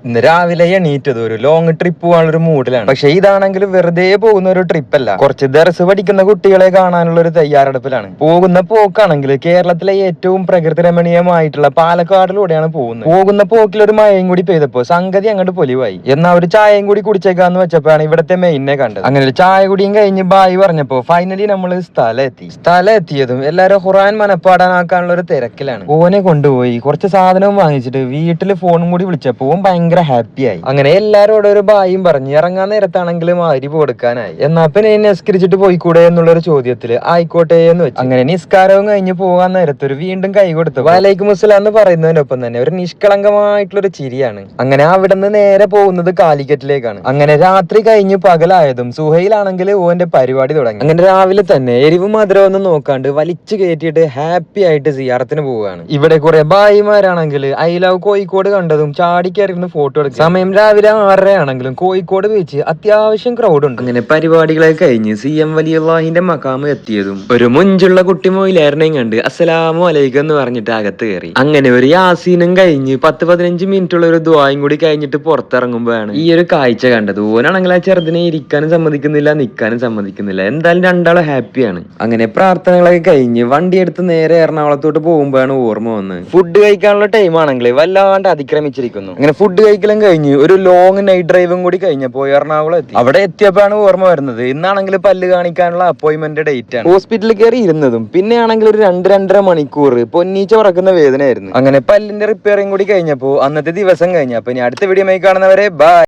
ഇന്ന് രാവിലെ എണീറ്റത് ഒരു ലോങ് ട്രിപ്പ് പോകാനുള്ള ഒരു മൂഡിലാണ്. പക്ഷെ ഇതാണെങ്കിൽ വെറുതെ പോകുന്ന ഒരു ട്രിപ്പ് അല്ല, കുറച്ച് ദർസ് പഠിക്കുന്ന കുട്ടികളെ കാണാനുള്ള ഒരു തയ്യാറെടുപ്പിലാണ്. പോകുന്ന പോക്കാണെങ്കിൽ കേരളത്തിലെ ഏറ്റവും പ്രകൃതി രമണീയമായിട്ടുള്ള പാലക്കാടിലൂടെയാണ് പോകുന്നത്. പോകുന്ന പോക്കിൽ ഒരു മഴയും കൂടി പെയ്തപ്പോ സംഗതി അങ്ങോട്ട് പൊലിവായി. എന്നാ ഒരു ചായയും കൂടി കുടിച്ചേക്കാന്ന് വെച്ചപ്പോഴാണ് ഇവിടത്തെ മെയിനെ കണ്ടത്. അങ്ങനെ ഒരു ചായ കുടിയും കഴിഞ്ഞ് ബായി പറഞ്ഞപ്പോ ഫൈനലി നമ്മൾ സ്ഥലം എത്തിയതും എല്ലാരും ഖുർആൻ മനപ്പാടാനാക്കാനുള്ള ഒരു തിരക്കിലാണ്. ഓനെ കൊണ്ടുപോയി കുറച്ച് സാധനവും വാങ്ങിച്ചിട്ട് വീട്ടിൽ ഫോണും കൂടി വിളിച്ചപ്പോ ഭയങ്കര ഹാപ്പി ആയി. അങ്ങനെ എല്ലാരോടും ഒരു ബായും പറഞ്ഞ് ഇറങ്ങാൻ നേരത്താണെങ്കിലും അരിവ് കൊടുക്കാനായി. എന്നാ പിന്നെ നിസ്കരിച്ചിട്ട് പോയിക്കൂടെ എന്നുള്ളൊരു ചോദ്യത്തില് ആയിക്കോട്ടെ എന്ന് വെച്ചു. അങ്ങനെ നിസ്കാരവും കഴിഞ്ഞ് പോകാൻ നേരത്ത് ഒരു വീണ്ടും കൈ കൊടുത്തു വലൈക്കും മുസ്സലാം എന്ന് പറയുന്നതിനൊപ്പം തന്നെ ഒരു നിഷ്കളങ്കമായിട്ടുള്ള ഒരു ചിരിയാണ്. അങ്ങനെ അവിടെ നിന്ന് നേരെ പോകുന്നത് കാലിക്കറ്റിലേക്കാണ്. അങ്ങനെ രാത്രി കഴിഞ്ഞ് പകലായതും സുഹൈലാണെങ്കിൽ ഓന്റെ പരിപാടി തുടങ്ങി. അങ്ങനെ രാവിലെ തന്നെ എരിവ് മധുരം ഒന്നും നോക്കാണ്ട് വലിച്ചു കയറ്റിയിട്ട് ഹാപ്പി ആയിട്ട് സിയാറത്തിന് പോവുകയാണ്. ഇവിടെ കുറെ ബായിമാരാണെങ്കിൽ ഐ ലവ് കോഴിക്കോട് കണ്ടതും ചാടിക്കറിയുന്ന ഫോട്ടോ എടുക്കും. സമയം രാവിലെ 6:30 ആണെങ്കിലും കോഴിക്കോട് ബീച്ച് അത്യാവശ്യം ക്രൗഡ് ഉണ്ട്. അങ്ങനെ പരിപാടികളൊക്കെ കഴിഞ്ഞ് CM വലിയുള്ളാഹിന്റെ മക്കാമ് എത്തിയതും ഒരു മുഞ്ചുള്ള കുട്ടി മൊയിലാരനെയും കണ്ട് അസ്സലാമു അലൈക്കും എന്ന് പറഞ്ഞിട്ട് അകത്ത് കയറി. അങ്ങനെ ഒരു യാസീനും കഴിഞ്ഞ് 10-15 മിനിറ്റ് ഉള്ള ഒരു ദുആയും കൂടി കഴിഞ്ഞിട്ട് പുറത്തിറങ്ങുമ്പോഴാണ് ഈ ഒരു കാഴ്ച കണ്ടത്. ഓനാണെങ്കിൽ ആ ചെറുതിനെ ഇരിക്കാനും സമ്മതിക്കുന്നില്ല, നിൽക്കാനും സമ്മതിക്കുന്നില്ല. എന്തായാലും രണ്ടാളും ഹാപ്പിയാണ്. അങ്ങനെ പ്രാർത്ഥനകളൊക്കെ കഴിഞ്ഞ് വണ്ടി എടുത്ത് നേരെ എറണാകുളത്തോട്ട് പോകുമ്പോഴാണ് ഓർമ്മ വന്നത് ഫുഡ് കഴിക്കാനുള്ള ടൈം ആണെങ്കിൽ വല്ലാണ്ട് അതിക്രമിച്ചിരിക്കുന്നു. അങ്ങനെ ഫുഡ് കഴിക്കലും കഴിഞ്ഞ് ഒരു ലോങ് നൈറ്റ് ഡ്രൈവും കൂടി കഴിഞ്ഞപ്പോ എറണാകുളം എത്തി. അവിടെ എത്തിയപ്പോഴാണ് ഓർമ്മ വരുന്നത് ഇന്നാണെങ്കിൽ പല്ല് കാണിക്കാനുള്ള അപ്പോയിന്റ്മെന്റ് ഡേറ്റ് ആണ്. ഹോസ്പിറ്റലിൽ കയറി ഇരുന്നതും പിന്നെ ആണെങ്കിൽ ഒരു 2-2.5 മണിക്കൂർ പൊന്നീച്ച ഉറക്കുന്ന വേദനയായിരുന്നു. അങ്ങനെ പല്ലിന്റെ റിപ്പയറിംഗ് കൂടി കഴിഞ്ഞപ്പോ അന്നത്തെ ദിവസം കഴിഞ്ഞു. അപ്പൊ ഇനി അടുത്ത വീഡിയോ കാണുന്നവരെ ബൈ.